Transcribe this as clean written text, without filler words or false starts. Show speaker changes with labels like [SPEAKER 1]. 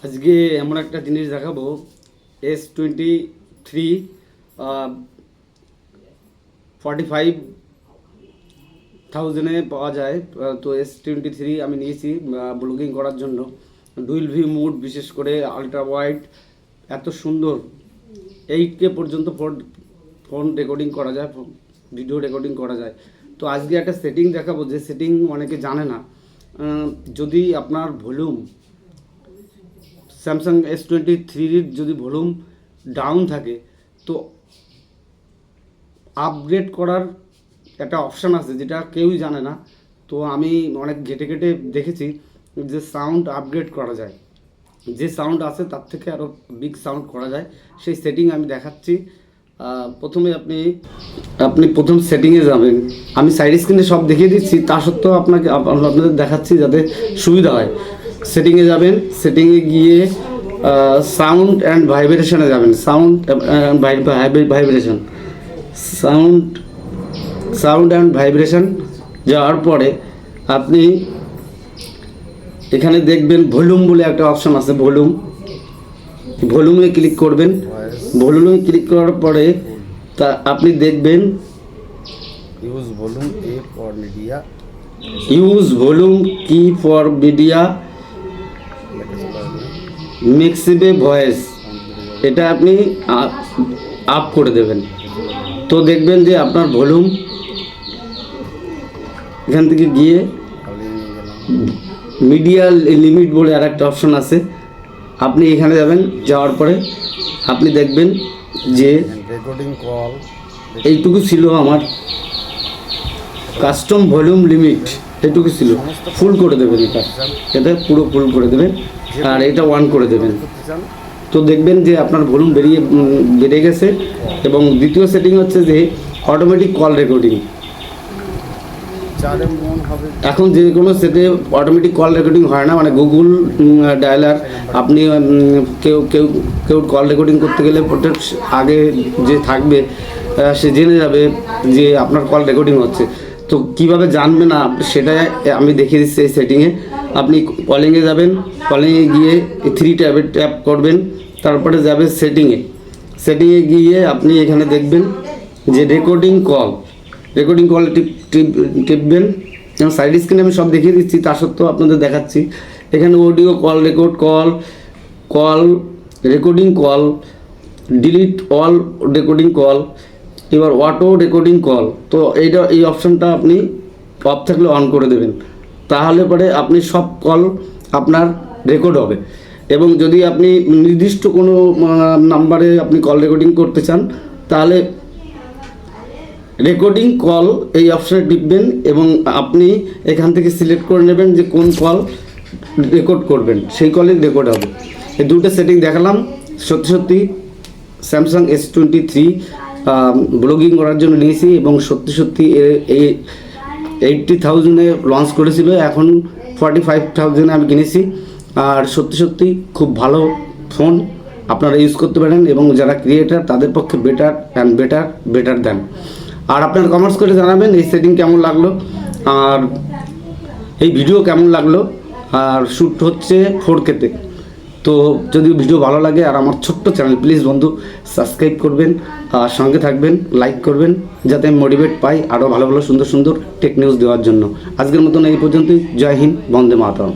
[SPEAKER 1] আজকে এমন একটা জিনিস দেখাবো S23 45,000-এ পাওয়া যায়। তো S23 আমি নিয়েছি ব্লগিং করার জন্য। ডুয়েল ভি মোড, বিশেষ করে আলট্রা ওয়াইড, এত সুন্দর 8K পর্যন্ত ফোন রেকর্ডিং করা যায়, ভিডিও রেকর্ডিং করা যায়। তো আজকে একটা সেটিং দেখাবো, যে সেটিং অনেকে জানে না। যদি আপনার ভলিউম স্যামসাং S23 যদি ভলিউম ডাউন থাকে, তো আপগ্রেড করার একটা অপশান আছে, যেটা কেউই জানে না। তো আমি অনেক ঘেটে ঘেটে দেখেছি যে সাউন্ড আপগ্রেড করা যায়, যে সাউন্ড আছে তার থেকে আরও বিগ সাউন্ড করা যায়। সেই সেটিং আমি দেখাচ্ছি। প্রথমে আপনি প্রথম সেটিংয়ে যাবেন। আমি সাইড স্ক্রিনে সব দেখিয়ে দিচ্ছি, তা সত্ত্বেও আপনাদের দেখাচ্ছি যাতে সুবিধা হয়। সেটিংয়ে যাবেন, সেটিংয়ে গিয়ে সাউন্ড অ্যান্ড ভাইব্রেশনে যাবেন। Sound vibration, sound and vibration যাওয়ার পরে আপনি এখানে দেখবেন ভলিউম বলে একটা অপশান আছে। ভলিউমে ক্লিক করবেন। ভলিউমে ক্লিক করার পরে আপনি দেখবেন
[SPEAKER 2] ইউজ ভলিউম
[SPEAKER 1] কি ফর মিডিয়া মিক্সিবে ভয়েস, এটা আপনি আপ করে দেবেন। তো দেখবেন যে আপনার ভলিউম এখান থেকে গিয়ে মিডিয়া লিমিট বলে আর একটা অপশন আছে, আপনি এখানে যাবেন। যাওয়ার পরে আপনি দেখবেন যে
[SPEAKER 2] রেকর্ডিং কল
[SPEAKER 1] এইটুকু ছিল আমার কাস্টম ভলিউম লিমিট, এইটুকু ছিল। ফুল করে দেবেন, এটা পুরো ফুল করে দেবেন, আর এটা অন করে দেবেন। তো দেখবেন যে আপনার ভলিউম বেড়ে গেছে। এবং দ্বিতীয় সেটিং হচ্ছে যে অটোমেটিক কল রেকর্ডিং। এখন যে কোনো সেটে অটোমেটিক কল রেকর্ডিং হয় না, মানে গুগল ডায়ালার আপনি কেউ কল রেকর্ডিং করতে গেলে আগে যে থাকবে সে জেনে যাবে যে আপনার কল রেকর্ডিং হচ্ছে। তো কিভাবে জানবে না সেটা আমি দেখিয়ে দিচ্ছি। এই সেটিংয়ে আপনি কলিংয়ে যাবেন, কলিংয়ে গিয়ে 3 ট্যাপ করবেন, তারপরে যাবে সেটিংয়ে গিয়ে আপনি এখানে দেখবেন যে রেকর্ডিং কল টিপবেন। যেমন সাইড স্ক্রিনে আমি সব দেখিয়ে দিচ্ছি, তা সত্ত্বেও আপনাদের দেখাচ্ছি। এখানে audio call, record call, recording call, delete all recording call, এবার অটো রেকর্ডিং কল। তো এই অপশানটা আপনি অফ থাকলে অন করে দেবেন, তাহলে পরে আপনি সব কল আপনার রেকর্ড হবে। এবং যদি আপনি নির্দিষ্ট কোনো নাম্বারে আপনি কল রেকর্ডিং করতে চান, তাহলে রেকর্ডিং কল এই অপশানে টিপবেন এবং আপনি এখান থেকে সিলেক্ট করে নেবেন যে কোন কল রেকর্ড করবেন, সেই কলই রেকর্ড হবে। এই দুটো সেটিং দেখালাম। সত্যি স্যামসাং S23 ব্লগিং করার জন্য নিয়েছি, এবং সত্যি এই 80,000-এ লঞ্চ করেছিল, এখন 45,000-এ আমি কিনেছি। আর সত্যি খুব ভালো ফোন, আপনারা ইউজ করতে পারেন। এবং যারা ক্রিয়েটার তাদের পক্ষে বেটার দেন। আর আপনারা কমেন্টস করে জানাবেন এই সেটিং কেমন লাগলো, আর এই ভিডিও কেমন লাগলো। আর শ্যুট হচ্ছে 4K-তে। তো যদি ভিডিও ভালো লাগে, আর আমার ছোট্ট চ্যানেল, প্লিজ বন্ধু সাবস্ক্রাইব করবেন, আর সঙ্গে থাকবেন, লাইক করবেন, যাতে আমি মোটিভেট পাই আরও ভালো সুন্দর টেক নিউজ দেওয়ার জন্য। আজকের মতন এই পর্যন্তই। জয় হিন্দ, বন্দে মাতরম।